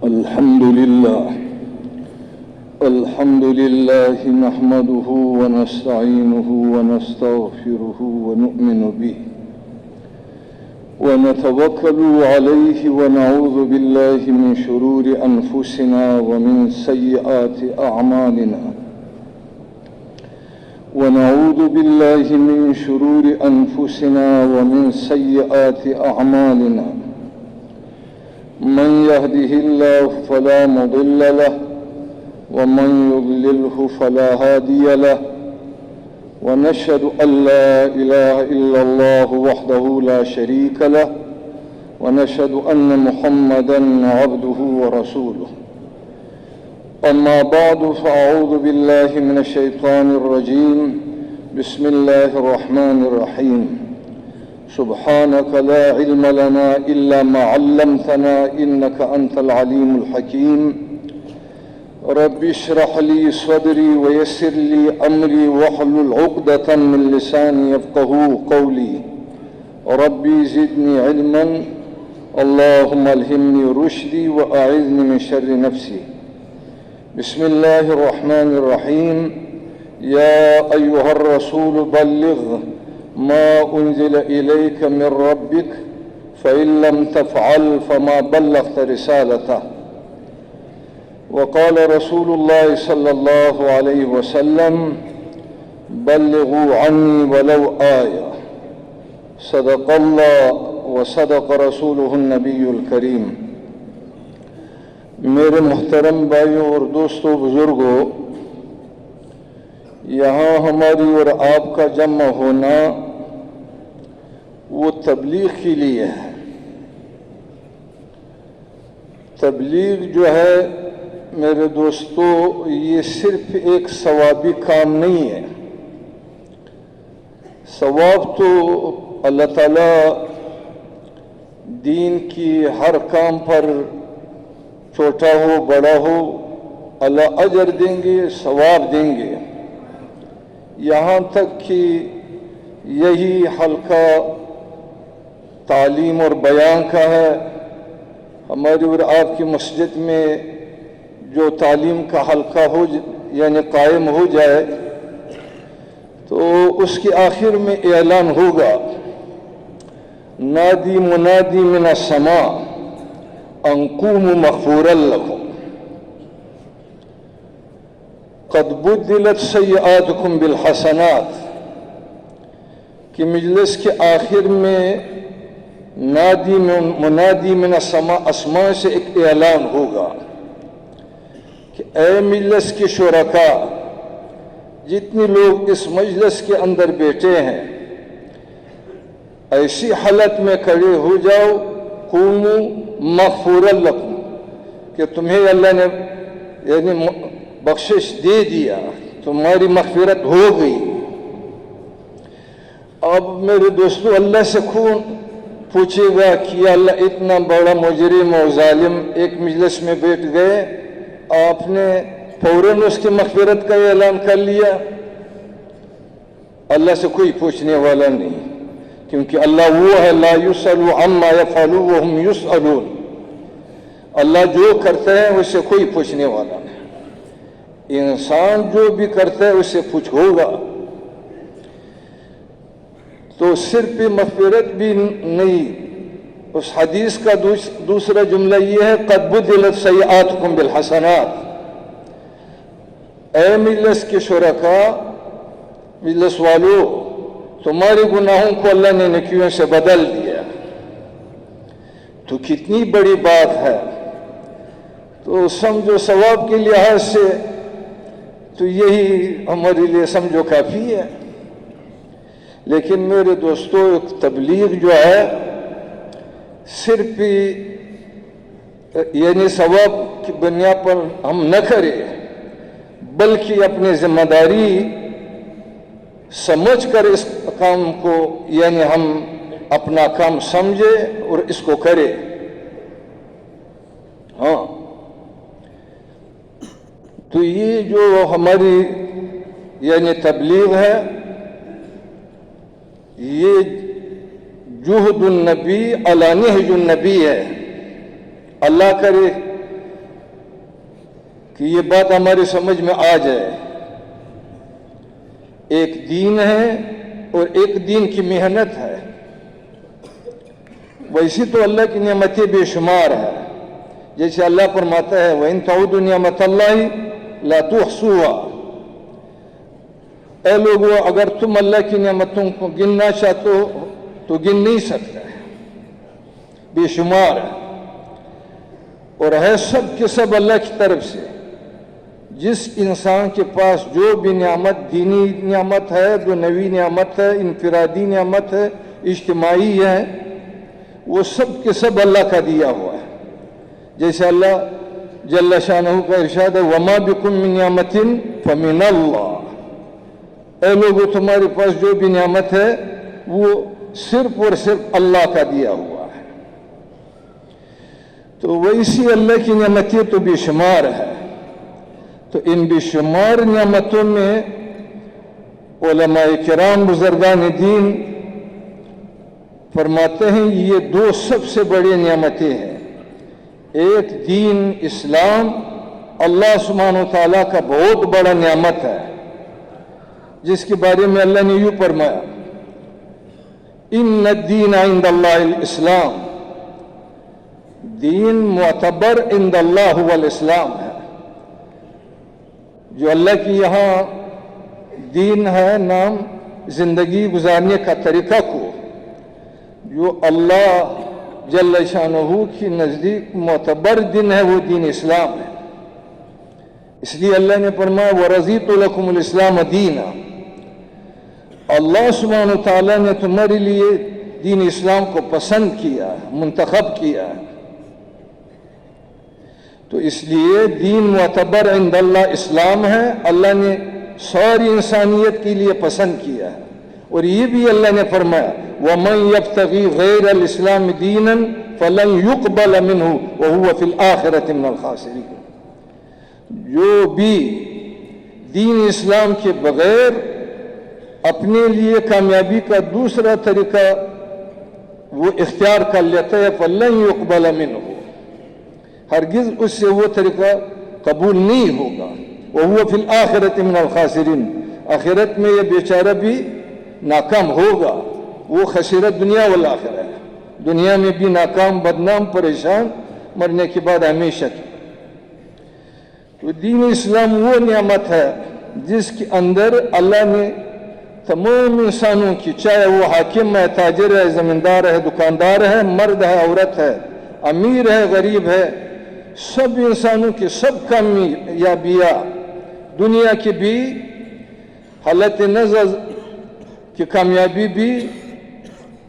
الحمد لله نحمده ونستعينه ونستغفره ونؤمن به ونتوكل عليه ونعوذ بالله من شرور أنفسنا ومن سيئات أعمالنا ونعوذ بالله من شرور أنفسنا ومن سيئات أعمالنا من يهده الله فلا مضل له ومن يضلله فلا هادي له ونشهد أن لا إله إلا الله وحده لا شريك له ونشهد أن محمدًا عبده ورسوله أما بعد فأعوذ بالله من الشيطان الرجيم بسم الله الرحمن الرحيم سبحانك لا علم لنا إلا ما علمتنا إنك أنت العليم الحكيم رب اشرح لي صدري ويسر لي أمري واحلل عقدة من لساني يفقهوا قولي ربي زدني علما اللهم ألهمني رشدي وأعذني من شر نفسي بسم الله الرحمن الرحيم يا أيها الرسول بلغ ما أنزل إليك من ربك فإن لم تفعل فما بلغت رسالته وقال رسول الله صلى الله عليه وسلم بلغوا عني ولو آية صدق الله وصدق رسوله النبي الكريم میرے محترم بھائیوں اور دوستوں بزرگوں، یہاں ہماری اور آپ کا جمع ہونا وہ تبلیغ کے لیے ہے۔ تبلیغ جو ہے میرے دوستو یہ صرف ایک ثوابی کام نہیں ہے۔ ثواب تو اللہ تعالیٰ دین کی ہر کام پر چھوٹا ہو بڑا ہو اللہ اجر دیں گے، ثواب دیں گے۔ یہاں تک کہ یہی حلقہ تعلیم اور بیان کا ہے۔ ہماری اور آپ کی مسجد میں جو تعلیم کا حلقہ ہو یعنی قائم ہو جائے تو اس کے آخر میں اعلان ہوگا نادی منادی من السماء ان قوموا مغفورا لكم قد بدلت سیئاتکم بالحسنات کہ مجلس کے آخر میں منادی من السماء اسمان سے ایک اعلان ہوگا کہ اے مجلس کے شرکاء، جتنے لوگ اس مجلس کے اندر بیٹھے ہیں ایسی حالت میں کھڑے ہو جاؤ قوموا مغفورا لکم کہ تمہیں اللہ نے یعنی بخشش دے دیا، تمہاری مغفرت ہو گئی۔ اب میرے دوستو اللہ سے کون پوچھے گا کہ اللہ اتنا بڑا مجرم اور ظالم ایک مجلس میں بیٹھ گئے، آپ نے فوراً اس کی مغفرت کا اعلان کر لیا؟ اللہ سے کوئی پوچھنے والا نہیں، کیونکہ اللہ وہ ہے لا یسأل عما یفعل وهم یسألون۔ اللہ جو کرتا ہے اس سے کوئی پوچھنے والا نہیں، انسان جو بھی کرتا ہے اس سے پوچھ ہوگا۔ تو صرف مغفرت بھی نہیں، اس حدیث کا دوسرا جملہ یہ ہے قد بدلت سیئاتکم بالحسنات۔ اے مجلس کے شرکاء، مجلس والو، تمہارے گناہوں کو اللہ نے نیکیوں سے بدل دیا۔ تو کتنی بڑی بات ہے۔ تو سمجھو ثواب کے لحاظ سے تو یہی ہمارے لیے سمجھو کافی ہے۔ لیکن میرے دوستو تبلیغ جو ہے صرف یعنی ثواب کی بنیاد پر ہم نہ کریں، بلکہ اپنی ذمہ داری سمجھ کر اس کام کو یعنی ہم اپنا کام سمجھے اور اس کو کرے۔ ہاں، تو یہ جو ہماری یعنی تبلیغ ہے یہ جہد النبی علی نہج النبی ہے۔ اللہ کرے کہ یہ بات ہماری سمجھ میں آ جائے. ایک دین ہے اور ایک دین کی محنت ہے. ویسی تو اللہ کی نعمتیں بے شمار ہے. جیسے اللہ فرماتا ہے وَإِن تَعُدُّوا نِعْمَتَ اللَّهِ لَا تُحْصُوهَا. اے لوگو اگر تم اللہ کی نعمتوں کو گننا چاہتے ہو تو گن نہیں سکتے. بے شمار ہے اور ہے سب کے سب اللہ کی طرف سے. جس انسان کے پاس جو بھی نعمت، دینی نعمت ہے، دنیوی نعمت ہے، انفرادی نعمت ہے، اجتماعی ہے، وہ سب کے سب اللہ کا دیا ہوا ہے. جیسے اللہ جل شانہ کا ارشاد ہے وَمَا بِكُم مِّن نِّعْمَةٍ فَمِنَ اللَّهِ. اے لوگوں تمہارے پاس جو بھی نعمت ہے وہ صرف اور صرف اللہ کا دیا ہوا ہے. تو ویسی اللہ کی نعمتیں تو بے شمار ہے. تو ان بے شمار نعمتوں میں علماء کرام بزرگان دین فرماتے ہیں یہ دو سب سے بڑی نعمتیں ہیں. ایک دین اسلام اللہ سبحانہ وتعالیٰ کا بہت بڑا نعمت ہے، جس کے بارے میں اللہ نے یوں فرمایا ان الدین عند اللہ الاسلام. دین معتبر عند اللہ هو الاسلام ہے. جو اللہ کی یہاں دین ہے، نام زندگی گزارنے کا طریقہ کو، جو اللہ جل شانہ کی نزدیک معتبر دین ہے، وہ دین اسلام ہے. اس لیے اللہ نے فرمایا وَرَضِيتُ لَكُمُ الْإِسْلَامَ دِينًا. اللہ سبحانہ وتعالیٰ نے تمہارے لیے دین اسلام کو پسند کیا، منتخب کیا. تو اس لیے دین معتبر عند اللہ اسلام ہے. اللہ نے ساری انسانیت کے لیے پسند کیا ہے. اور یہ بھی اللہ نے فرمایا وَمَنْ يَبْتَغِي غَيْرَ الْإِسْلَامِ دِينًا فَلَنْ يُقْبَلَ مِنْهُ وَهُوَ فِي الْآخِرَةِ مِنَ الْخَاسِرِينَ. جو بھی دین اسلام کے بغیر اپنے لیے کامیابی کا دوسرا طریقہ وہ اختیار کر لیتا ہے فَلَنْ يُقْبَلَ مِنْهُ، ہرگز اس سے وہ طریقہ قبول نہیں ہوگا. وَهُوَ فِي الْآخِرَةِ مِنَ الْخَاسِرِينَ. آخرت میں یہ بیچارہ بھی ناکام ہوگا. وہ خسرت دنیا والآخرہ ہے. دنیا میں بھی ناکام، بدنام، پریشان، مرنے کے بعد ہمیشہ کی. تو دین اسلام وہ نعمت ہے جس کے اندر اللہ نے تمام انسانوں کی، چاہے وہ حاکم ہے، تاجر ہے، زمیندار ہے، دکاندار ہے، مرد ہے، عورت ہے، امیر ہے، غریب ہے، سب انسانوں کی سب کامیابیاں دنیا کی بھی، حالت نظر کی کامیابی بھی،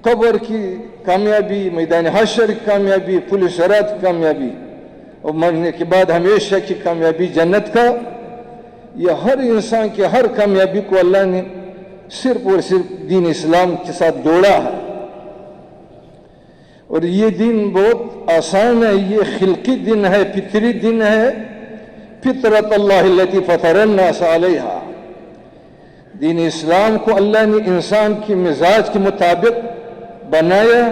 قبر کی کامیابی، میدان حشر کی کامیابی، پل صراط کی کامیابی، اور مرنے کے بعد ہمیشہ کی کامیابی جنت کا، یہ ہر انسان کی ہر کامیابی کو اللہ نے صرف اور صرف دین اسلام کے ساتھ جوڑا ہے. اور یہ دین بہت آسان ہے. یہ خلقی دین ہے، فطری دین ہے. فطرت اللہ التی فطر الناس علیہا. دین اسلام کو اللہ نے انسان کی مزاج کے مطابق بنایا.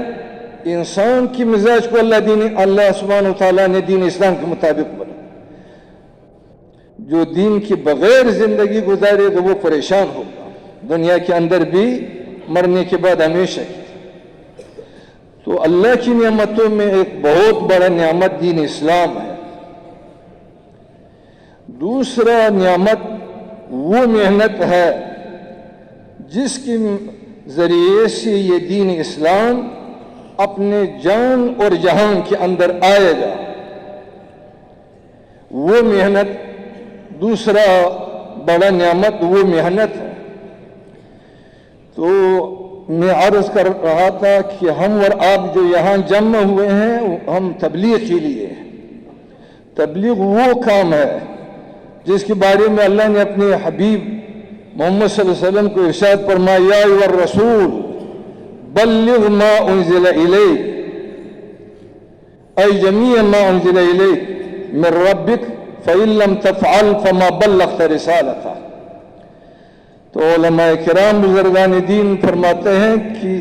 انسان کی مزاج کو اللہ سبحانہ وتعالیٰ نے دین اسلام کے مطابق بنایا. جو دین کے بغیر زندگی گزارے گا وہ پریشان ہوگا، دنیا کے اندر بھی، مرنے کے بعد ہمیشہ کی. تو اللہ کی نعمتوں میں ایک بہت بڑا نعمت دین اسلام ہے. دوسرا نعمت وہ محنت ہے جس کے ذریعے سے یہ دین اسلام اپنے جان اور جہان کے اندر آئے گا. وہ محنت، دوسرا بڑا نعمت وہ محنت ہے. تو میں عرض کر رہا تھا کہ ہم اور آپ جو یہاں جمع ہوئے ہیں ہم تبلیغ کے لیے. تبلیغ وہ کام ہے جس کے بارے میں اللہ نے اپنے حبیب محمد صلی اللہ علیہ وسلم کو ارشاد فرمایا یا ایھا الرسول بلغ ما انزل الیک ای جمیع ما انزل الیک من ربک فإن لم تفعل فما بلغت رسالتہ. تو علماء کرام بزرگان دین فرماتے ہیں کہ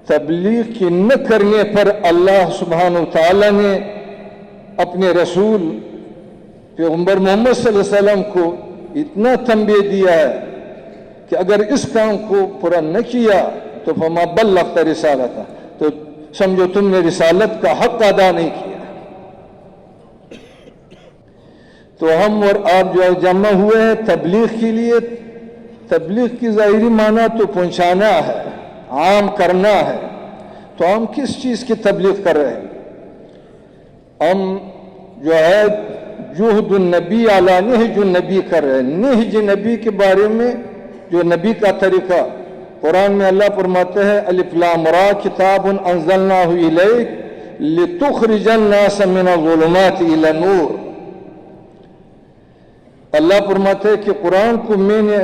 تبلیغ کی نہ کرنے پر اللہ سبحانہ وتعالی نے اپنے رسول پیغمبر محمد صلی اللہ علیہ وسلم کو اتنا تنبیہ دیا ہے کہ اگر اس کام کو پورا نہ کیا تو فما بلغت رسالتہ، تو سمجھو تم نے رسالت کا حق ادا نہیں کیا۔ تو ہم اور آپ جو جمع ہوئے ہیں تبلیغ کے لیے، تبلیغ کی ظاہری معنی تو پہنچانا ہے، عام کرنا ہے، تو ہم کس چیز کی تبلیغ کر رہے ہیں؟ ہم جو ہے جہد النبی علی نہج النبی کر رہے ہیں۔ نہج نبی کے بارے میں جو نبی کا طریقہ، قرآن میں اللہ فرماتے ہیں الف لام را کتاب انزلناہ الیک لتخرج الناس من الظلمات الی النور۔ اللہ فرماتے ہیں کہ قرآن کو میں نے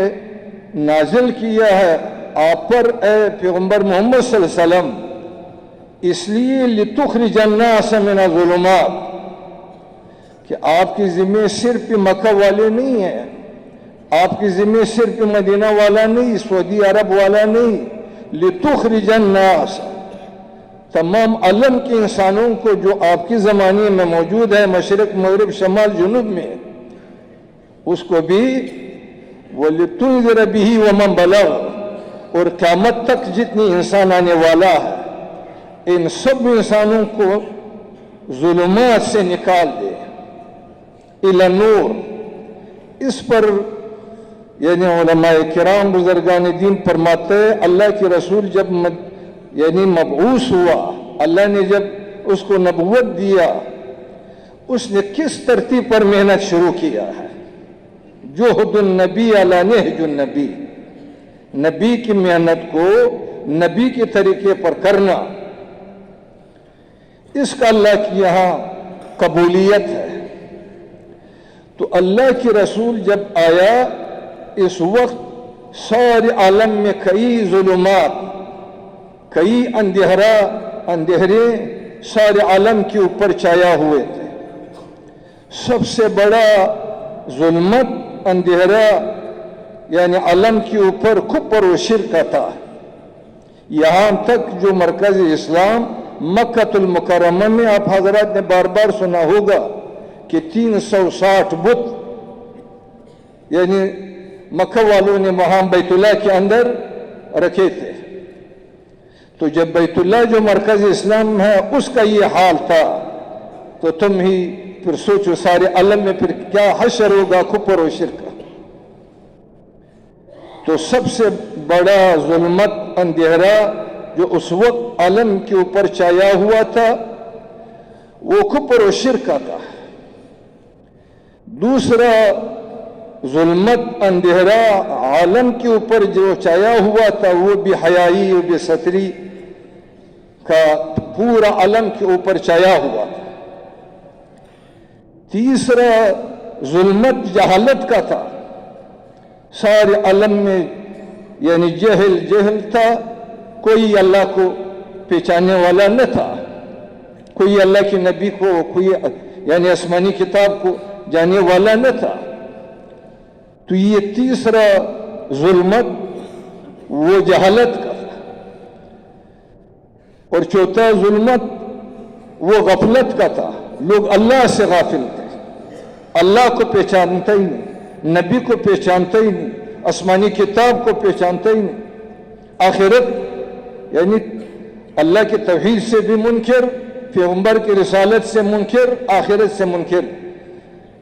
نازل کیا ہے آپ پر اے پیغمبر محمد صلی اللہ علیہ وسلم، اس لیے لتخرج الناس من الظلمات، کہ آپ کی ذمہ صرف مکہ والے نہیں ہیں، آپ کی ذمہ صرف مدینہ والا نہیں، سعودی عرب والا نہیں، لتخرج الناس، تمام عالم کے انسانوں کو جو آپ کی زمانے میں موجود ہے، مشرق مغرب شمال جنوب میں، اس کو بھی وَلِتُنذِرَ بِهِ وَمَنْ بَلَغَ، اور قیامت تک جتنی انسان آنے والا ہے ان سب انسانوں کو ظلمات سے نکال دے الی النور۔ اس پر یعنی علماء کرام بزرگان دین فرماتے ہیں اللہ کے رسول جب یعنی مبعوث ہوا، اللہ نے جب اس کو نبوت دیا، اس نے کس ترتیب پر محنت شروع کیا ہے؟ جہد النبی علی نہج النبی، نبی کی محنت کو نبی کے طریقے پر کرنا، اس کا اللہ کی یہاں قبولیت ہے۔ تو اللہ کے رسول جب آیا، اس وقت سارے عالم میں کئی ظلمات، کئی اندھیرے سارے عالم کے اوپر چھایا ہوئے تھے۔ سب سے بڑا ظلمت اندھیرا یعنی عالم کے اوپر کفر و شرک کا تھا، یہاں تک جو مرکز اسلام مکہ المکرمہ میں آپ حضرات نے بار بار سنا ہوگا کہ 360 بت یعنی مکہ والوں نے وہاں بیت اللہ کے اندر رکھے تھے۔ تو جب بیت اللہ جو مرکز اسلام ہے اس کا یہ حال تھا، تو تم ہی پھر سوچو سارے عالم میں پھر کیا حشر ہوگا کفر و شرک کا۔ تو سب سے بڑا ظلمت اندھیرا جو اس وقت عالم کے اوپر چھایا ہوا تھا وہ کفر و شرک کا تھا۔ دوسرا ظلمت اندھیرا عالم کے اوپر جو چھایا ہوا تھا وہ بے حیائی و بے ستری کا پورا عالم کے اوپر چھایا ہوا تھا۔ تیسرا ظلمت جہالت کا تھا، سارے عالم میں یعنی جہل تھا، کوئی اللہ کو پہچاننے والا نہ تھا، کوئی اللہ کے نبی کو، کوئی یعنی آسمانی کتاب کو جانے والا نہ تھا۔ تو یہ تیسرا ظلمت وہ جہالت کا تھا، اور چوتھا ظلمت وہ غفلت کا تھا، لوگ اللہ سے غافل تھے، اللہ کو پہچانتا ہی نہیں، نبی کو پہچانتا ہی نہیں، آسمانی کتاب کو پہچانتا ہی نہیں، آخرت یعنی اللہ کے توحید سے بھی منکر، پیغمبر کی رسالت سے منکر، آخرت سے منکر،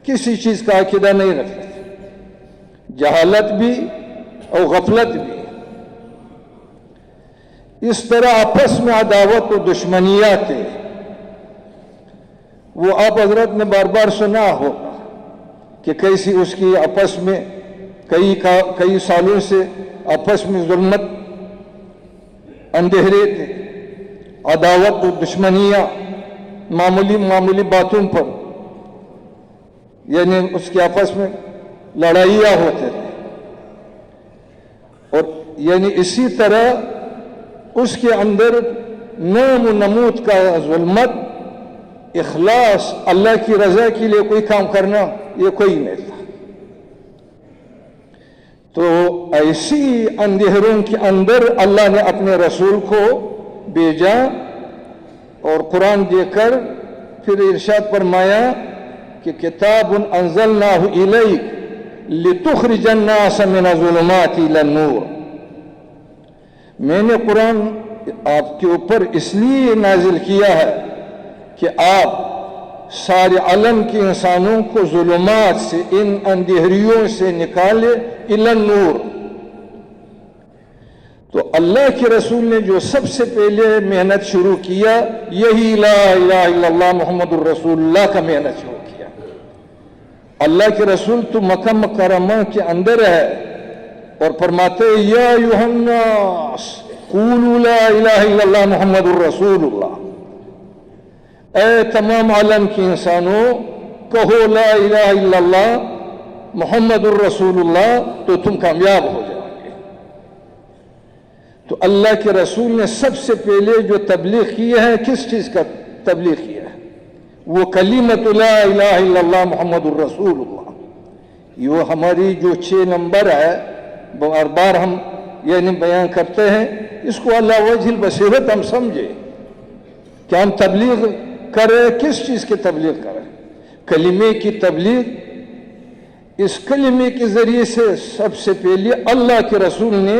کسی چیز کا عقیدہ نہیں رکھتے، جہالت بھی اور غفلت بھی۔ اس طرح آپس میں عداوت و دشمنیات ہے، وہ آپ حضرت نے بار بار سنا ہوگا کہ کیسی اس کی آپس میں کئی سالوں سے آپس میں ظلمت اندھیرے تھے، عداوت و دشمنیاں معمولی باتوں پر یعنی اس کے آپس میں لڑائیاں ہوتے تھے، اور یعنی اسی طرح اس کے اندر نام و نمود کا ظلمت، اخلاص اللہ کی رضا کے لیے کوئی کام کرنا یہ کوئی نہیں تھا۔ تو ایسی اندھیروں کے اندر اللہ نے اپنے رسول کو بھیجا اور قرآن دے کر پھر ارشاد فرمایا کہ کتاب انزلناہ الیک لتخرج الناس من الظلمات الی النور، میں نے قرآن آپ کے اوپر اس لیے نازل کیا ہے کہ آپ سارے عالم کے انسانوں کو ظلمات سے، ان اندھیریوں سے نکالے الی النور۔ تو اللہ کے رسول نے جو سب سے پہلے محنت شروع کیا یہی لا الہ الا اللہ محمد الرسول اللہ کا محنت شروع کیا۔ اللہ کے رسول تو مکہ مکرمہ کے اندر ہے اور فرماتے یا ایھا الناس قولوا لا الہ الا اللہ محمد الرسول اللہ، اے تمام عالم کے انسانوں کہو لا الہ الا اللہ محمد الرسول اللہ تو تم کامیاب ہو جاؤ گے۔ تو اللہ کے رسول نے سب سے پہلے جو تبلیغ کی ہے کس چیز کا تبلیغ کیا ہے؟ وہ کلمۃ لا الہ الا اللہ محمد الرسول اللہ۔ یہ ہماری جو 6 نمبر ہے بار بار ہم یعنی بیان کرتے ہیں، اس کو اللہ وجہ البصیرت ہم سمجھے کہ ہم تبلیغ کریں، کس چیز کی تبلیغ کریں؟ کلمے کی تبلیغ۔ اس کلمے کے ذریعے سے سب سے پہلے اللہ کے رسول نے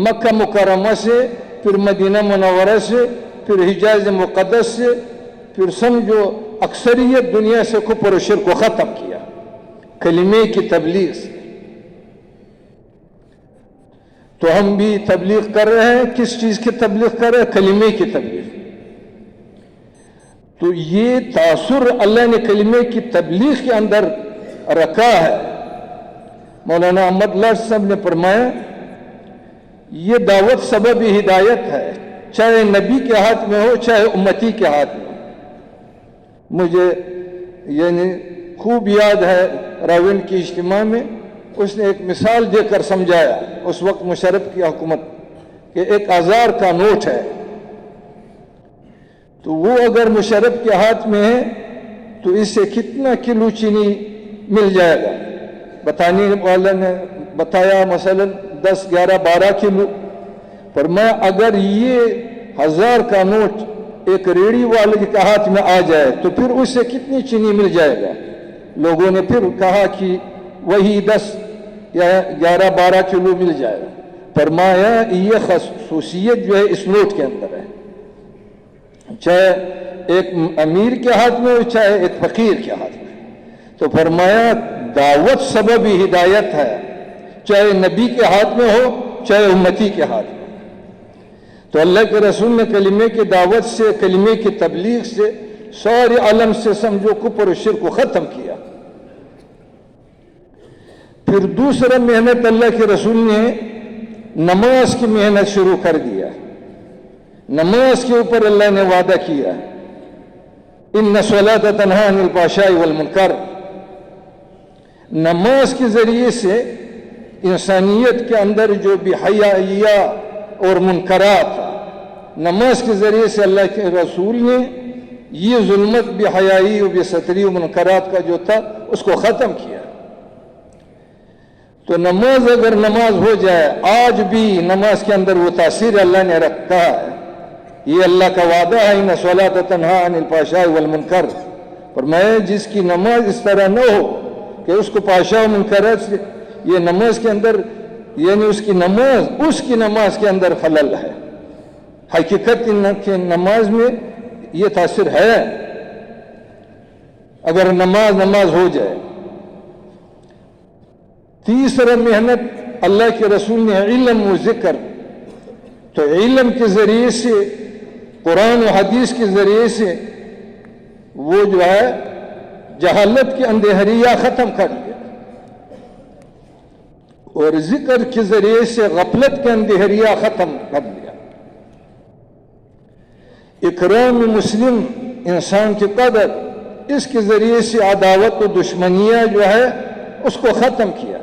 مکہ مکرمہ سے، پھر مدینہ منورہ سے، پھر حجاز مقدس سے، پھر سمجھو اکثریت دنیا سے کفر و شرک کو ختم کیا کلمے کی تبلیغ سے۔ تو ہم بھی تبلیغ کر رہے ہیں، کس چیز کی تبلیغ کر رہے ہیں؟ کلمے کی تبلیغ۔ تو یہ تاثر اللہ نے کلمے کی تبلیغ کے اندر رکھا ہے۔ مولانا احمد لاٹ صاحب نے فرمایا یہ دعوت سبب ہدایت ہے، چاہے نبی کے ہاتھ میں ہو چاہے امتی کے ہاتھ میں ہو۔ مجھے یعنی خوب یاد ہے راول کی اجتماع میں اس نے ایک مثال دے کر سمجھایا، اس وقت مشرف کی حکومت، کہ 1000 کا نوٹ ہے تو وہ اگر مشرف کے ہاتھ میں ہے تو اس سے کتنا کلو چینی مل جائے گا؟ بتانے والا نے بتایا مثلا 10 11 12 کلو۔ فرمایا اگر یہ 1000 کا نوٹ ایک ریڑھی والے کے ہاتھ میں آ جائے تو پھر اس سے کتنی چینی مل جائے گا؟ لوگوں نے پھر کہا کہ وہی 10 یا 11 12 کلو مل جائے گا۔ فرمایا یہ خصوصیت جو ہے اس نوٹ کے اندر ہے، چاہے ایک امیر کے ہاتھ میں ہو چاہے ایک فقیر کے ہاتھ میں۔ تو فرمایا دعوت سبب ہدایت ہے، چاہے نبی کے ہاتھ میں ہو چاہے امتی کے ہاتھ میں۔ تو اللہ کے رسول نے کلمے کی دعوت سے، کلمے کی تبلیغ سے سارے عالم سے سمجھو کفر و شرک کو ختم کیا۔ پھر دوسرا محنت اللہ کے رسول نے نماز کی محنت شروع کر دیا۔ نماز کے اوپر اللہ نے وعدہ کیا ان الصلاۃ تنہی عن الفحشاء والمنکر۔ نماز کے ذریعے سے انسانیت کے اندر جو بے حیائیہ اور منکرات، نماز کے ذریعے سے اللہ کے رسول نے یہ ظلمت بے حیائی و بے ستری و منکرات کا جو تھا اس کو ختم کیا۔ تو نماز اگر نماز ہو جائے، آج بھی نماز کے اندر وہ تاثیر اللہ نے رکھا ہے۔ یہ اللہ کا وعدہ ہے ان الصلاۃ تنہی عن الفحشاء والمنکر۔ فرمایا جس کی نماز اس طرح نہ ہو کہ اس کو فحشاء و منکرات سے، یہ نماز کے اندر یعنی اس کی نماز کے اندر خلل ہے۔ حقیقت کہ نماز میں یہ تاثر ہے اگر نماز ہو جائے۔ تیسرا محنت اللہ کے رسول نے علم و ذکر، تو علم کے ذریعے سے، قرآن و حدیث کے ذریعے سے وہ جو ہے جہالت کی اندھیریاں ختم کر دیا، اور ذکر کے ذریعے سے غفلت کے اندھیریاں ختم کر دیا۔ اکرام مسلم، انسان کی قدر، اس کے ذریعے سے عداوت و دشمنیاں جو ہے اس کو ختم کیا۔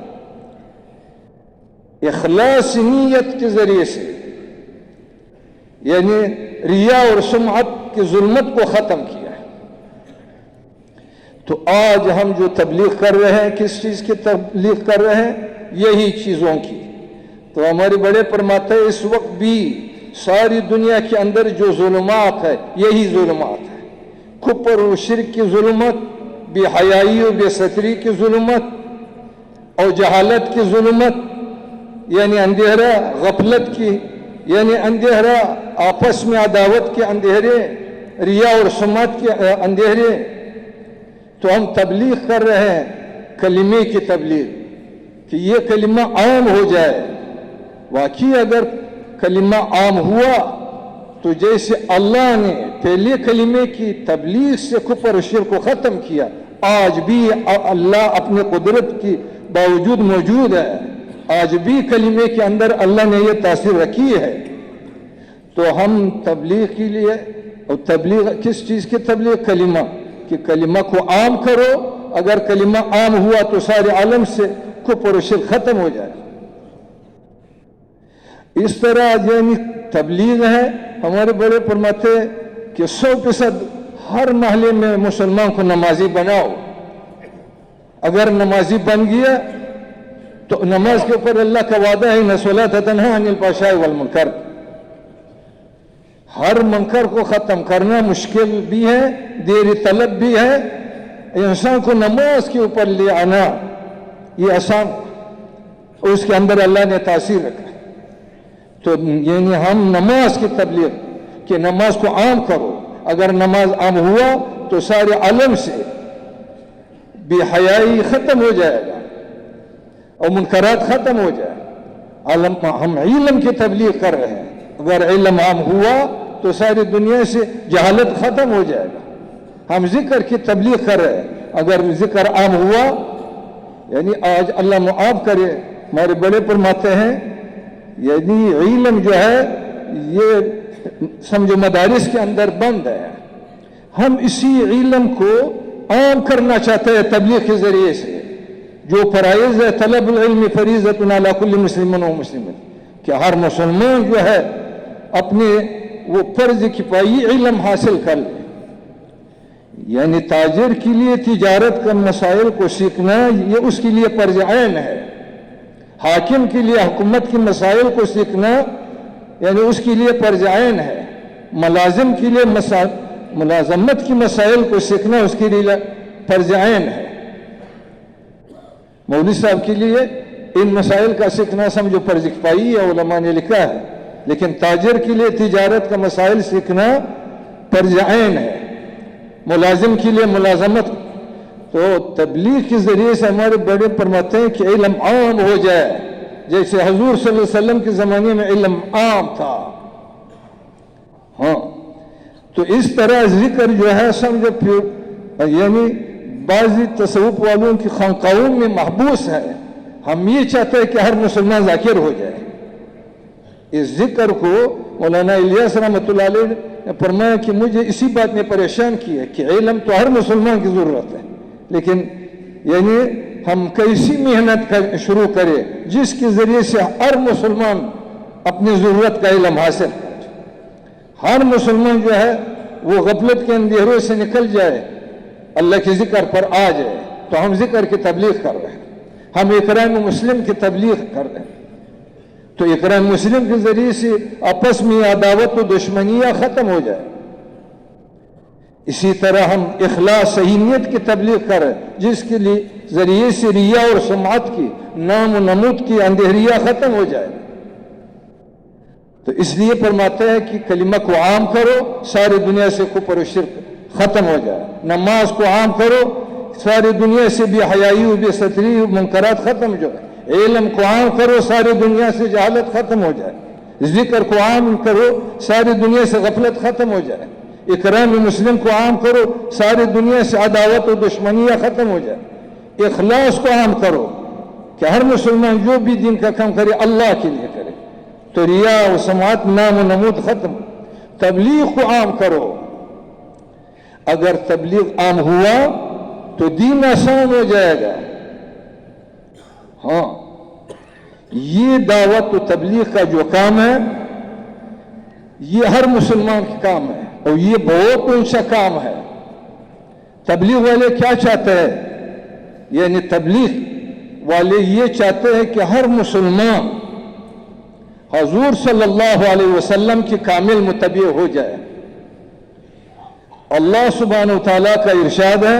اخلاص نیت کے ذریعے سے یعنی ریا اور سمعت کی ظلمت کو ختم کیا۔ تو آج ہم جو تبلیغ کر رہے ہیں، کس چیز کی تبلیغ کر رہے ہیں؟ یہی چیزوں کی۔ تو ہمارے بڑے فرماتے ہیں اس وقت بھی ساری دنیا کے اندر جو ظلمات ہے یہی ظلمات ہے، کفر و شرک کی ظلمت، بے حیائی و بے ستری کی ظلمت اور جہالت کی ظلمت، یعنی اندھیرا غفلت کی، یعنی اندھیرا آپس میں عداوت کے اندھیرے، ریا اور سمعت کے اندھیرے، تو ہم تبلیغ کر رہے ہیں کلمے کی تبلیغ کہ یہ کلمہ عام ہو جائے۔ واقعی اگر کلمہ عام ہوا تو جیسے اللہ نے پہلے کلمے کی تبلیغ سے کفر و شرک کو ختم کیا، آج بھی اللہ اپنے قدرت کی باوجود موجود ہے، آج بھی کلمے کے اندر اللہ نے یہ تاثیر رکھی ہے۔ تو ہم تبلیغ کے لیے، اور تبلیغ کس چیز کی تبلیغ؟ کلمہ، کہ کلمہ کو عام کرو۔ اگر کلمہ عام ہوا تو سارے عالم سے کفر و شرک ختم ہو جائے۔ اس طرح یعنی تبلیغ ہے، ہمارے بڑے فرماتے کہ 100% ہر محلے میں مسلمان کو نمازی بناؤ۔ اگر نمازی بن گیا تو نماز کے اوپر اللہ کا وعدہ ہے ان الصلاۃ تنہی عن الفحشاء والمنکر، ہر منکر کو ختم کرنا مشکل بھی ہے، دیر طلب بھی ہے۔ انسان کو نماز کے اوپر لے آنا یہ آسان، اس کے اندر اللہ نے تاثیر رکھا۔ تو یعنی ہم نماز کی تبلیغ کہ نماز کو عام کرو۔ اگر نماز عام ہوا تو سارے عالم سے بے حیائی ختم ہو جائے گا اور منکرات ختم ہو جائے۔ ہم علم کی تبلیغ کر رہے ہیں، اگر علم عام ہوا تو ساری دنیا سے جہالت ختم ہو جائے گا۔ ہم ذکر کی تبلیغ کر رہے ہیں، اگر ذکر عام ہوا، یعنی آج اللہ معاف کرے ہمارے بڑے فرماتے ہیں یعنی علم جو ہے یہ سمجھو مدارس کے اندر بند ہے، ہم اسی علم کو عام کرنا چاہتے ہیں تبلیغ کے ذریعے سے۔ جو فرائض ہے، طلب العلم فریضۃ علی کل مسلم و مسلمۃ، کہ ہر مسلمان جو ہے اپنے وہ فرض کفائی علم حاصل کر لے۔ یعنی تاجر کے لیے تجارت کا مسائل کو سیکھنا یہ اس کے لیے فرض عین ہے، حاکم کے لیے حکومت کے مسائل کو سیکھنا یعنی اس کے لیے فرض عین ہے، ملازم کے لیے ملازمت کی مسائل کو سیکھنا اس کے لیے فرض عین ہے۔ مولوی صاحب کے لیے ان مسائل کا سیکھنا سمجھو فرض کفائی ہے، علماء نے لکھا ہے، لیکن تاجر کے لیے تجارت کا مسائل سیکھنا فرض عین ہے، ملازم کے لیے ملازمت۔ تو تبلیغ کے ذریعے سے ہمارے بڑے فرماتے ہیں کہ علم عام ہو جائے، جیسے حضور صلی اللہ علیہ وسلم کے زمانے میں علم عام تھا۔ ہاں، تو اس طرح ذکر جو ہے سمجھو پھر یعنی بعضی تصوف والوں کی خانقاہوں میں محبوس ہے۔ ہم یہ چاہتے ہیں کہ ہر مسلمان ذاکر ہو جائے۔ اس ذکر کو مولانا الیاس رحمۃ اللہ علیہ نے فرمایا کہ مجھے اسی بات نے پریشان کیا کہ علم تو ہر مسلمان کی ضرورت ہے، لیکن یعنی ہم کیسی محنت شروع کریں جس کے ذریعے سے ہر مسلمان اپنی ضرورت کا علم حاصل کرے، ہر مسلمان جو ہے وہ غفلت کے اندھیروں سے نکل جائے، اللہ کے ذکر پر آ جائے۔ تو ہم ذکر کی تبلیغ کر رہے ہیں، ہم اقرام مسلم کی تبلیغ کر رہے ہیں۔ تو اقرام مسلم کے ذریعے سے آپس میں عداوت و دشمنیاں ختم ہو جائے۔ اسی طرح ہم اخلاص صحیح نیت کی تبلیغ کر رہے ہیں، جس کے لیے ذریعے سے ریا اور سمعت کی، نام و نمود کی اندھیریاں ختم ہو جائے۔ تو اس لیے فرماتے ہیں کہ کلمہ کو عام کرو، ساری دنیا سے کفر و شرک ختم ہو جائے۔ نماز کو عام کرو، ساری دنیا سے بے حیائی و بے ستری و منکرات ختم ہو جائے۔ علم کو عام کرو، ساری دنیا سے جہالت ختم ہو جائے۔ ذکر کو عام کرو، ساری دنیا سے غفلت ختم ہو جائے۔ اکرام مسلم کو عام کرو، ساری دنیا سے عداوت و دشمنیاں ختم ہو جائے۔ اخلاص کو عام کرو کہ ہر مسلمان جو بھی دین کا کام کرے اللہ کے لیے کرے، تو ریا و سمعت، نام و نمود ختم۔ تبلیغ کو عام کرو، اگر تبلیغ عام ہوا تو دین آسان ہو جائے گا۔ ہاں، یہ دعوت و تبلیغ کا جو کام ہے یہ ہر مسلمان کا کام ہے، اور یہ بہت اونچا کام ہے۔ تبلیغ والے کیا چاہتے ہیں؟ یعنی تبلیغ والے یہ چاہتے ہیں کہ ہر مسلمان حضور صلی اللہ علیہ وسلم کی کامل متبع ہو جائے۔ اللہ سبحانہ و تعالیٰ کا ارشاد ہے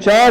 4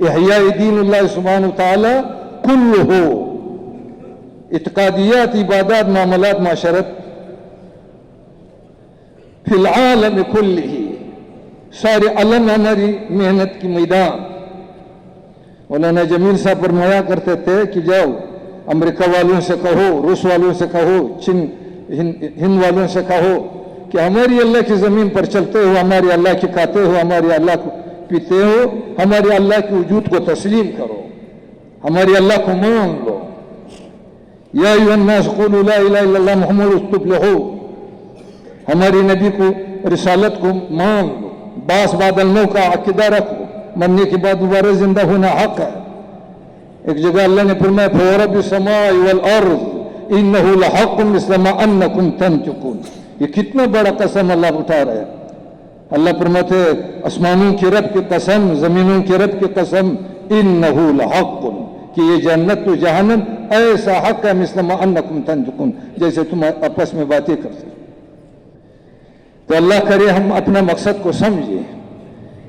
احیاء دین اللہ سبحانہ وتعالی کلہ، اعتقادیات، عبادات، معاملات، معاشرت، فی العالم کلہ، سارے عالم ہماری محنت کی میدان۔ مولانا جمیل صاحب فرمایا کرتے تھے کہ جاؤ امریکہ والوں سے کہو، روس والوں سے کہو، چین ہند والوں سے کہو کہ ہماری اللہ کی زمین پر چلتے ہو، ہمارے اللہ کی کھاتے ہو، ہمارے اللہ کو پیتے ہو، ہمارے اللہ کے وجود کو تسلیم کرو، ہمارے اللہ کو مان لو۔ یا ایھا الناس قولوا لا الہ الا اللہ محمد تفلحوا، ہماری نبی کو، رسالت کو مان لو، باس بعد الموت کا عقیدہ رکھو، مرنے کے بعد دوبارہ زندہ ہونا حق ہے۔ ایک جگہ اللہ نے فرمایا فورب السماء والارض انہ لحق مثل ما انکم تنطقون، یہ کتنا بڑا قسم اللہ اٹھا رہا ہے۔ اللہ فرماتے آسمانوں کے رب کی قسم، زمینوں کے رب کی قسم، انہ لحق، کہ یہ جنت و جہنم ایسا حق ہے مثل ما انکم تنطقون، جیسے تم آپس میں باتیں کرتے۔ تو اللہ کرے ہم اپنا مقصد کو سمجھیں،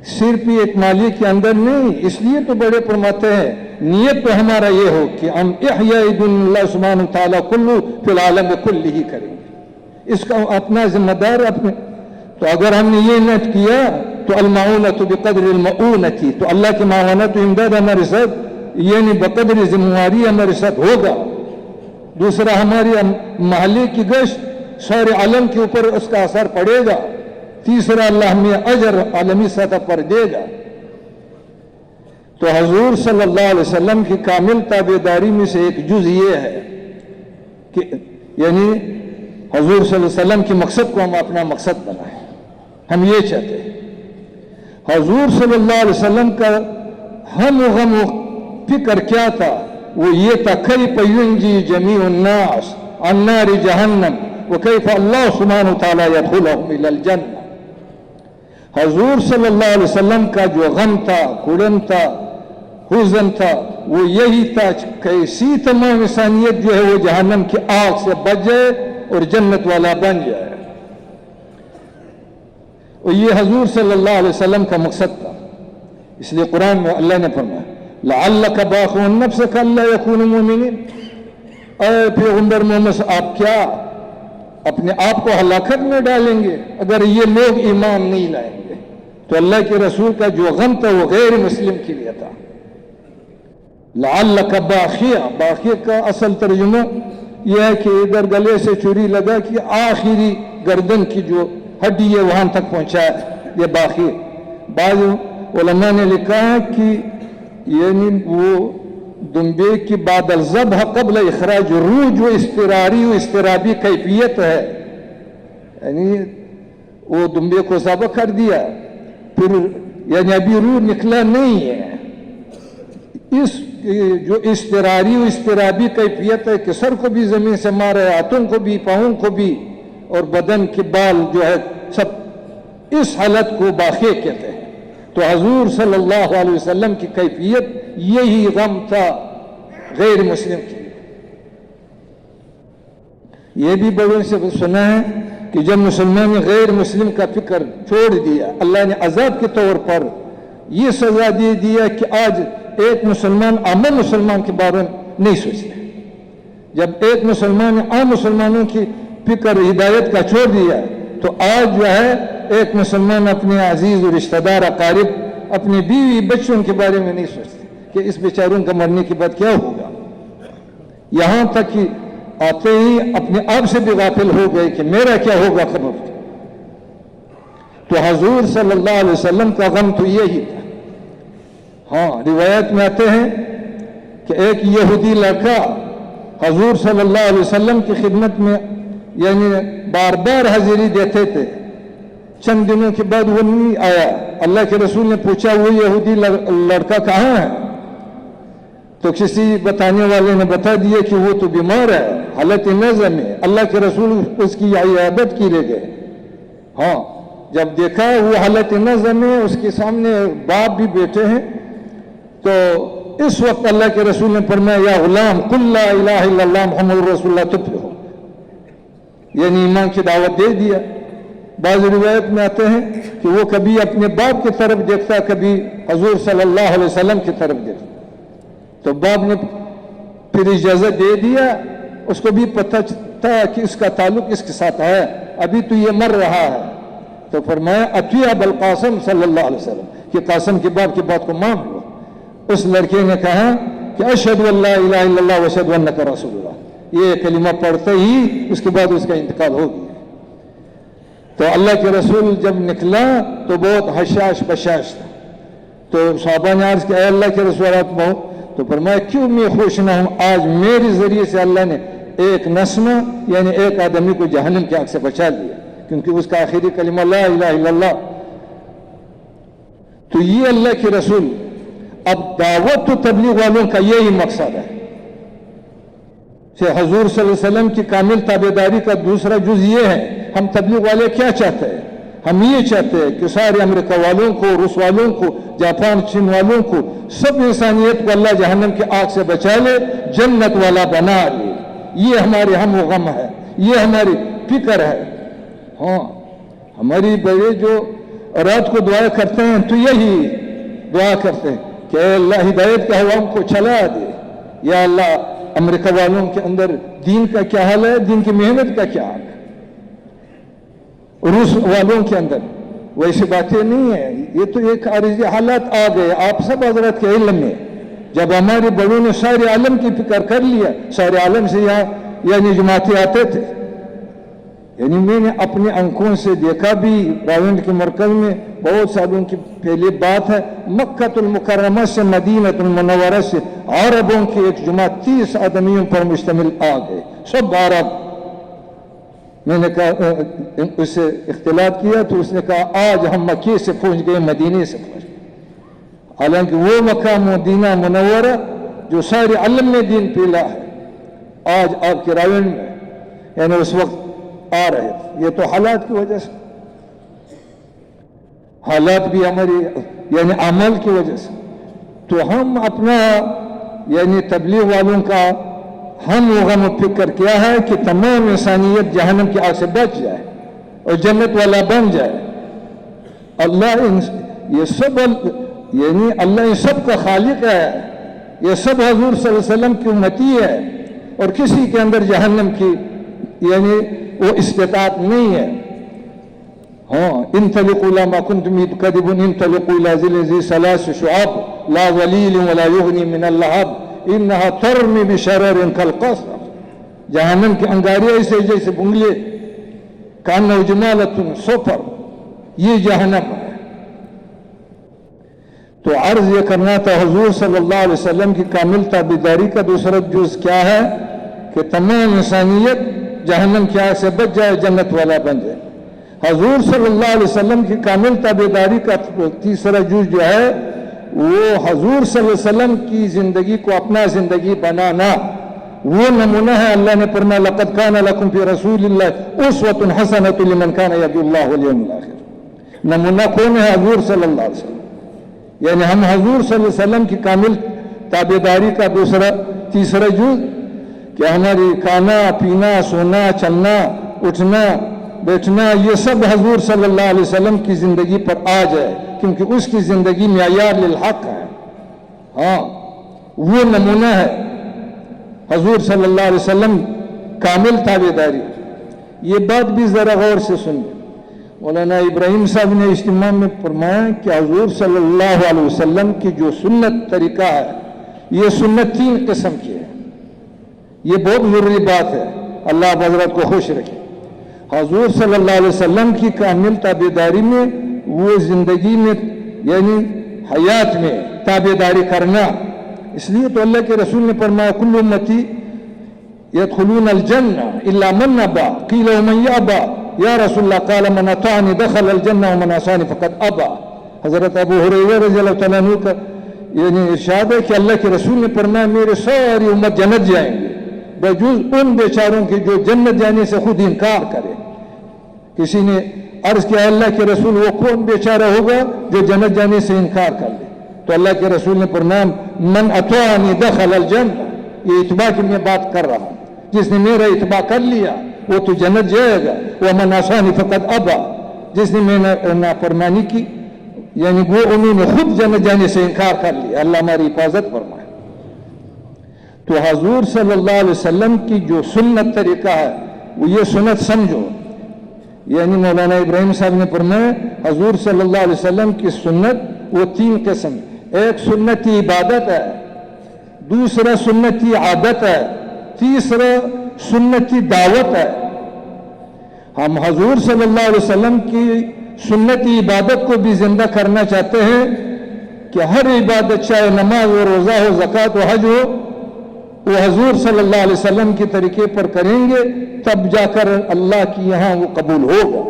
صرف ایک مالی کے اندر نہیں۔ اس لیے تو بڑے فرماتے ہیں نیت تو ہمارا یہ ہو کہ ہم احیاء دین اللہ سبحانہ وتعالی کلو فی العالم کلہ ہی کریں گے، اس کا اپنا ذمہ دار اپنے۔ تو اگر ہم نے یہ نیت کیا تو المعونۃ بقدر المعونۃ، تو اللہ کی معاونت و امداد ہمارے ساتھ، یعنی بقدر ذمہ داری ہمارے ساتھ ہوگا۔ دوسرا ہماری محلے کی گشت سارے عالم کے اوپر اس کا اثر پڑے گا۔ تیسرا اللہ ہمیں اجر عالمی سطح پر دے گا۔ تو حضور صلی اللہ علیہ وسلم کی کامل تابعداری میں سے ایک جز یہ ہے کہ یعنی حضور صلی اللہ علیہ وسلم کے مقصد کو ہم اپنا مقصد بنائیں۔ ہم یہ چاہتے ہیں حضور صلی اللہ علیہ وسلم کا ہم و غم و فکر کیا تھا، وہ یہ تھا کیف ینجی جمیع الناس عن نار جہنم وکیف اللہ سبحانہ وتعالی یدخلہم الی الجنہ۔ حضور صلی اللہ علیہ وسلم کا جو غم تھا، کڑن تھا، حزن تھا، وہ یہی تھا کیسی تمام انسانیت جو ہے وہ جہنم کی آگ سے بچ جائے اور جنت والا بن جائے۔ اور یہ حضور صلی اللہ علیہ وسلم کا مقصد تھا۔ اس لیے قرآن میں اللہ نے فرمایا لعلک باخع نفسک الا یکونوا مؤمنین، اے پیغمبر محمد آپ کیا اپنے آپ کو ہلاکت میں ڈالیں گے اگر یہ لوگ ایمان نہیں لائیں گے؟ تو اللہ کے رسول کا جو غم تھا وہ غیر مسلم کے لیے تھا۔ لعلک باخع، باخع کا اصل ترجمہ یہ ہے کہ ادھر گلے سے چوری لگا کہ آخری گردن کی جو ہڈی ہے وہاں تک پہنچائے، یہ باخع۔ بعض علماء نے لکھا ہے کہ یعنی وہ دمبے کی بعد الذبح قبل اخراج الروح جو اضطراری و اضطرابی کیفیت ہے، یعنی وہ دمبے کو ذبح کر دیا پھر یعنی ابھی روح نکلا نہیں ہے، اس جو اضطراری و اضطرابی کیفیت ہے کہ سر کو بھی زمین سے مارا ہے، ہاتھوں کو بھی، پاؤں کو بھی، اور بدن کے بال جو ہے سب، اس حالت کو باخع کہتے ہیں۔ تو حضور صلی اللہ علیہ وسلم کی کیفیت یہی غم تھا غیر مسلم کے لیے۔ یہ بھی بڑوں سے سنا ہے کہ جب مسلمان نے غیر مسلم کا فکر چھوڑ دیا، اللہ نے عذاب کے طور پر یہ سزا دے دیا کہ آج ایک مسلمان عام مسلمان کے بارے میں نہیں سوچتے۔ جب ایک مسلمان نے عام مسلمانوں کی فکر ہدایت کا چھوڑ دیا تو آج جو ہے ایک مسلمان اپنے عزیز و رشتہ دار اقارب، اپنی بیوی بچوں کے بارے میں نہیں سوچتے کہ اس بیچاروں کا مرنے کے بعد کیا ہوگا۔ یہاں تک کہ آتے ہی اپنے آپ سے بھی غافل ہو گئے کہ میرا کیا ہوگا خبر۔ تو حضور صلی اللہ علیہ وسلم کا غم تو یہی تھا۔ ہاں روایت میں آتے ہیں کہ ایک یہودی لڑکا حضور صلی اللہ علیہ وسلم کی خدمت میں یعنی بار بار حاضری دیتے تھے، چند دنوں کے بعد وہ نہیں آیا۔ اللہ کے رسول نے پوچھا وہ یہودی لڑکا کہاں ہے؟ تو کسی بتانے والے نے بتا دیا کہ وہ تو بیمار ہے، حالت نظم ہے۔ اللہ کے رسول اس کی عیادت کی لے گئے۔ ہاں جب دیکھا وہ حالت نظم ہے، اس کے سامنے باپ بھی بیٹھے ہیں، تو اس وقت اللہ کے رسول نے فرمایا یا غلام قل لا الہ الا اللہ محمد رسول اللہ تفلح، یعنی ایمان کی دعوت دے دیا۔ بعض روایت میں آتے ہیں کہ وہ کبھی اپنے باپ کی طرف دیکھتا، کبھی حضور صلی اللہ علیہ وسلم کی طرف دیکھتا، تو باپ نے پھر اجازت دے دیا، اس کو بھی پتہ تھا کہ اس کا تعلق اس کے ساتھ ہے، ابھی تو یہ مر رہا ہے، تو فرمایا اطیع ابوالقاسم صلی اللہ علیہ وسلم کہ قاسم کے باپ کی بات کو مان لو۔ اس لڑکے نے کہا کہ اشہد ان لا الہ الا اللہ واشہد انک رسول اللہ، یہ کلمہ پڑھتے ہی اس کے بعد اس کا انتقال ہو گیا۔ تو اللہ کے رسول جب نکلا تو بہت حشاش بشاش تھا، تو صحابہ نے عرض کیا اے اللہ کے رسول آپ بہت، تو فرمایا کیوں میں خوش نہ ہوں، آج میرے ذریعے سے اللہ نے ایک نسمہ یعنی ایک آدمی کو جہنم کی آگ سے بچا لیا، کیونکہ اس کا آخری کلمہ لا الہ الا اللہ۔ تو یہ اللہ کے رسول، اب دعوت و تبلیغ والوں کا یہی مقصد ہے کہ حضور صلی اللہ علیہ وسلم کی کامل تابعداری کا دوسرا جز یہ ہے، ہم تبلیغ والے کیا چاہتے ہیں؟ ہم یہ چاہتے ہیں کہ سارے امریکہ والوں کو، روس والوں کو، جاپان چین والوں کو، سب انسانیت کو اللہ جہنم کی آگ سے بچا لے، جنت والا بنا لے۔ یہ ہمارے ہم و غم ہے، یہ ہماری فکر ہے۔ ہاں، ہماری بڑے جو رات کو دعا کرتے ہیں تو یہی دعا کرتے ہیں کہ اے اللہ ہدایت کا ہوا ہم کو چلا دے، یا اللہ امریکہ والوں کے اندر دین کا کیا حال ہے، دین کی محنت کا کیا حال ہے، روس والوں کے اندر ویسی باتیں نہیں ہیں، یہ تو ایک عارضی حالات آ گئے آپ سب حضرت کے علم میں، جب ہمارے بڑوں نے سارے عالم کی فکر کر لیا، سارے عالم سے یہاں یعنی جماعتیں آتے تھے، یعنی میں نے اپنے آنکھوں سے دیکھا بھی، راولپنڈی کے مرکز میں بہت سالوں کی پہلی بات ہے، مکہ المکرمہ سے مدینہ المنورہ سے عربوں کی ایک جماعت 30 آدمیوں پر مشتمل آ گئے، سب عرب۔ میں نے کہا اس سے اختلاط کیا تو اس نے کہا آج ہم مکے سے پہنچ گئے، مدینے سے پہنچ گئے، حالانکہ وہ مکہ مدینہ منورہ جو سارے عالم میں دین پھیلا ہے آج آپ کے راولپنڈی میں یعنی اس وقت آ رہے تھے۔ یہ تو حالات کی وجہ سے، حالات بھی ہماری یعنی عمل کی وجہ سے، تو ہم اپنا یعنی تبلیغ والوں کا ہم و غم و فکر کیا ہے کہ تمام انسانیت جہنم کی آگ سے بچ جائے اور جنت والا بن جائے۔ اللہ یہ سب یعنی اللہ ان سب کا خالق ہے، یہ سب حضور صلی اللہ علیہ وسلم کی امتی ہے، اور کسی کے اندر جہنم کی یعنی وہ استطاعت نہیں ہے۔ ہاں انطلقوا الی ما کنتم تکذبون انطلقوا الی ظل ذی ثلاث شعاب لا ظلیل ولا یغنی من اللہب انہا ترمی بشرر کالقصر، جہنم کے انگارے ایسے جیسے بنگلے، کانہ جمالۃ صفر، یہ جہنم ہے۔ تو عرض یہ کرنا تھا حضور صلی اللہ علیہ وسلم کی کامل تابعداری کا دوسرا جز کیا ہے کہ تمام انسانیت جہنم کی آگ سے بچ جائے، جنت والا بن جائے۔ حضور صلی اللہ علیہ وسلم کی کامل تابعداری کا تیسرا جز جو ہے وہ حضور صلی اللہ علیہ وسلم کی زندگی کو اپنا زندگی بنانا، وہ نمونہ ہے۔ اللہ نے فرمایا لقد کان لکم فی رسول اللہ اسوۃ حسنۃ لمن کان یرجو اللہ والیوم الآخر۔ نمونہ کون ہے؟ حضور صلی اللہ علیہ وسلم، یعنی ہم حضور صلی اللہ علیہ وسلم کی کامل تابعداری کا تیسرا جز کہ ہماری کھانا پینا سونا چلنا اٹھنا بیٹھنا یہ سب حضور صلی اللہ علیہ وسلم کی زندگی پر آ جائے، کیونکہ اس کی زندگی معیار للحق ہے۔ ہاں وہ نمونہ ہے حضور صلی اللہ علیہ وسلم کامل تابعداری۔ یہ بات بھی ذرا غور سے سنیں، مولانا ابراہیم صاحب نے اجتماع میں فرمایا کہ حضور صلی اللہ علیہ وسلم کی جو سنت طریقہ ہے یہ سنت 3 قسم کی ہے، یہ بہت ضروری بات ہے، اللہ آپ حضرت کو خوش رکھے۔ حضور صلی اللہ علیہ وسلم کی کامل تابعداری میں وہ زندگی میں یعنی حیات میں تابعداری کرنا، اس لیے تو اللہ کے رسول نے فرمایا کل امتی يدخلون الجنة إلا من أبى قيل ومن يأبى یا رسول اللہ قال من اطاعنی دخل الجنہ ومن عصانی فقد ابا۔ حضرت ابو ہریرہ رضی اللہ تعالیٰ عنہ کا یعنی ارشاد ہے کہ اللہ کے رسول نے فرمایا میرے ساری امت جنت جائیں گے بجز ان بیچاروں کی جو جنت جانے سے خود انکار کرے۔ کسی نے عرض کیا اللہ کے رسول وہ کون بیچارہ ہوگا جو جنت جانے سے انکار کر لے؟ تو اللہ کے رسول نے فرمایا من اطاعنی دخل الجنہ، یہ اتباع کی میں بات کر رہا ہوں، جس نے میرا اتباع کر لیا وہ تو جنت جائے گا، ومن عصانی فقد ابا، جس نے نافرمانی کی یعنی وہ انہوں نے خود جنت جانے سے انکار کر لیا. اللہ ہماری حفاظت فرمائے. تو حضور صلی اللہ علیہ وسلم کی جو سنت طریقہ ہے وہ یہ سنت سمجھو. یعنی مولانا ابراہیم صاحب نے فرمایا حضور صلی اللہ علیہ وسلم کی سنت وہ 3 قسم. ایک سنتی عبادت ہے, دوسرا سنتی عادت ہے, تیسرا سنتی دعوت ہے. ہم حضور صلی اللہ علیہ وسلم کی سنتی عبادت کو بھی زندہ کرنا چاہتے ہیں کہ ہر عبادت چاہے نماز ہو, روزہ ہو, زکوٰۃ ہو, حج ہو, وہ حضور صلی اللہ علیہ وسلم کے طریقے پر کریں گے تب جا کر اللہ کی یہاں وہ قبول ہوگا.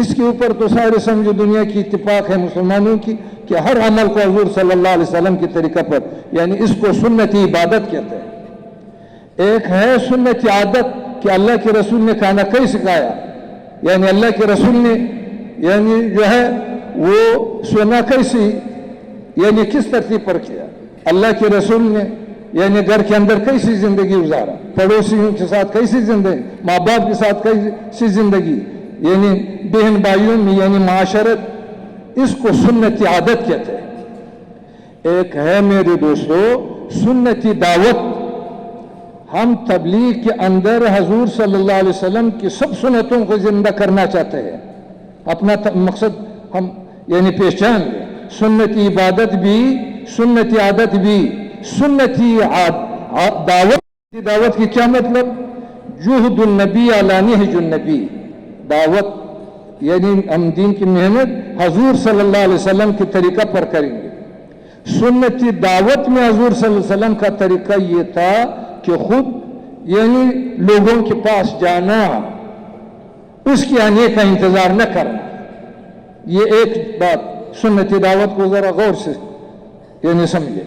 اس کے اوپر تو سارے سمجھو دنیا کی اتفاق ہے مسلمانوں کی کہ ہر عمل کو حضور صلی اللہ علیہ وسلم کے طریقہ پر, یعنی اس کو سنتی عبادت کہتے ہیں. ایک ہے سنتی عادت کہ اللہ کے رسول نے کھانا کئی سکھایا, یعنی اللہ کے رسول نے یعنی جو ہے وہ سونا کیسی یعنی کس ترتیب پر کیا. اللہ کے رسول نے یعنی گھر کے اندر کیسی زندگی گزارا, پڑوسیوں کے ساتھ کیسی زندگی, ماں باپ کے ساتھ کیسی زندگی, یعنی بہن بھائیوں میں یعنی معاشرت, اس کو سنتی عادت کہتے ہیں. ایک ہے میرے دوستو سنتی دعوت. ہم تبلیغ کے اندر حضور صلی اللہ علیہ وسلم کی سب سنتوں کو زندہ کرنا چاہتے ہیں. اپنا مقصد ہم یعنی پہچان لیں. سنتی عبادت بھی, سنتی عادت بھی, سنتی دعوت کی کیا مطلب؟ جہد النبی علی نہج النبی. دعوت یعنی ہم دین کی محنت حضور صلی اللہ علیہ وسلم کے طریقہ پر کریں گے. سنتی دعوت میں حضور صلی اللہ علیہ وسلم کا طریقہ یہ تھا کہ خود یعنی لوگوں کے پاس جانا, اس کے آنے کا انتظار نہ کرنا. یہ ایک بات سنتی دعوت کو ذرا غور سے یعنی سمجھے.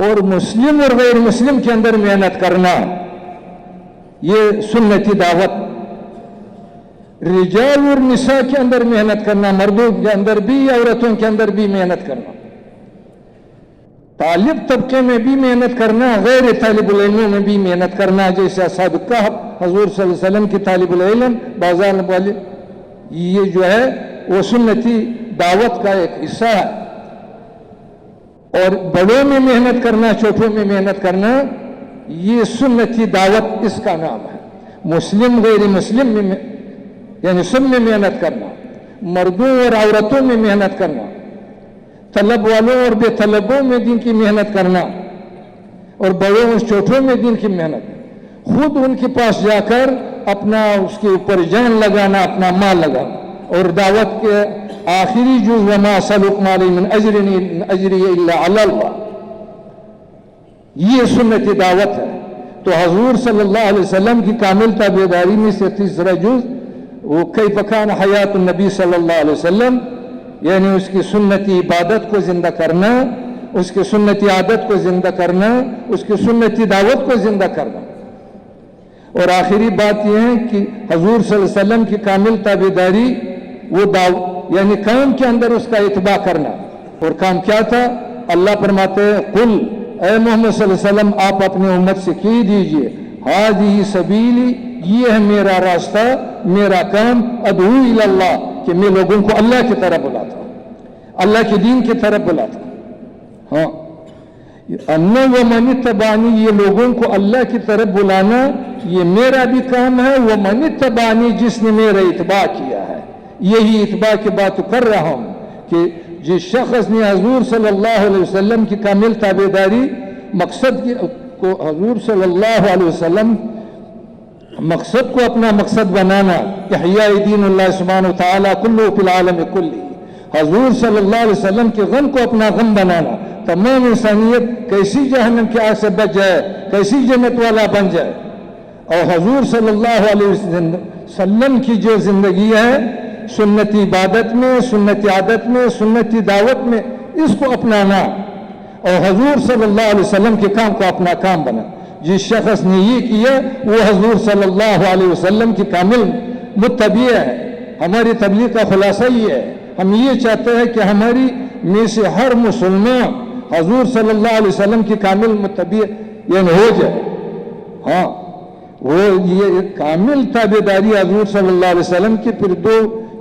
اور مسلم اور غیر مسلم کے اندر محنت کرنا, یہ سنتی دعوت. رجال اور نساء کے اندر محنت کرنا, مردوں کے اندر بھی عورتوں کے اندر بھی محنت کرنا. طالب طبقے میں بھی محنت کرنا, غیر طالب العلموں میں بھی محنت کرنا. جیسے اصحاب الکہف حضور صلی اللہ علیہ وسلم کی طالب العلم بازار والے, یہ جو ہے وہ سنتی دعوت کا ایک حصہ ہے. اور بڑوں میں محنت کرنا, چھوٹوں میں محنت کرنا, یہ سنتی دعوت اس کا نام ہے. مسلم غیر مسلم میں یعنی سب میں محنت کرنا, مردوں اور عورتوں میں محنت کرنا, طلب والوں اور بے طلبوں میں دین کی محنت کرنا, اور بڑوں اور چھوٹوں میں دین کی محنت. خود ان کے پاس جا کر اپنا اس کے اوپر جان لگانا, اپنا مال لگانا. اور دعوت کے آخری جز وما اسألکم علیہ من اجر ان اجری الا علی اللہ, یہ سنت دعوت ہے. تو حضور صلی اللہ علیہ وسلم کی کامل تابعداری میں سے تیسرا جز وہ کیف کان حیات النبی صلی اللہ علیہ وسلم, یعنی اس کی سنتی عبادت کو زندہ کرنا, اس کی سنتی عادت کو زندہ کرنا, اس کی سنتی دعوت کو زندہ کرنا. اور آخری بات یہ ہے کہ حضور صلی اللہ علیہ وسلم کی کامل تابعداری وہ یعنی کام کے اندر اس کا اتباع کرنا. اور کام کیا تھا؟ اللہ فرماتے ہیں قل, اے محمد صلی اللہ علیہ وسلم آپ اپنے امت سے کہہ دیجئے ہذہ سبیلی, یہ ہے میرا راستہ, میرا کام, ادعو الی اللہ, کہ میں لوگوں کو اللہ کی طرف بلاتا ہوں, اللہ کے دین کی طرف بلاتا ہوں. ہاں, ان ومن اتبعنی, یہ لوگوں کو اللہ کی طرف بلانا یہ میرا بھی کام ہے. ومن اتبعنی, جس نے میرا اتباع کیا ہے. یہی اتباع کی بات کر رہا ہوں کہ جس شخص نے حضور صلی اللہ علیہ وسلم کی کامل تابعداری, مقصد کو حضور صلی اللہ علیہ وسلم مقصد کو اپنا مقصد بنانا, احیاء دین اللہ سبحانہ وتعالی کلہ فی العالم کلی, حضور صلی اللہ علیہ وسلم کے غم کو اپنا غم بنانا, تمام انسانیت کیسی جہنم کی آگ سے بچ جائے, کیسی جنت والا بن جائے. اور حضور صلی اللہ علیہ وسلم کی جو زندگی ہے سنتی عبادت میں, سنتی عادت میں, سنتی دعوت میں, اس کو اپنانا اور حضور صلی اللہ علیہ وسلم کے کام کو اپنا کام بنا. جس شخص نے یہ کیا وہ حضور صلی اللہ علیہ وسلم کی کامل متبع ہے. ہماری تبلیغ کا خلاصہ یہ ہے, ہم یہ چاہتے ہیں کہ ہماری میں سے ہر مسلمان حضور صلی اللہ علیہ وسلم کی کامل متبع یعنی ہو جائے. ہاں, وہ یہ کامل تابعداری حضور صلی اللہ علیہ وسلم کی, پھر 2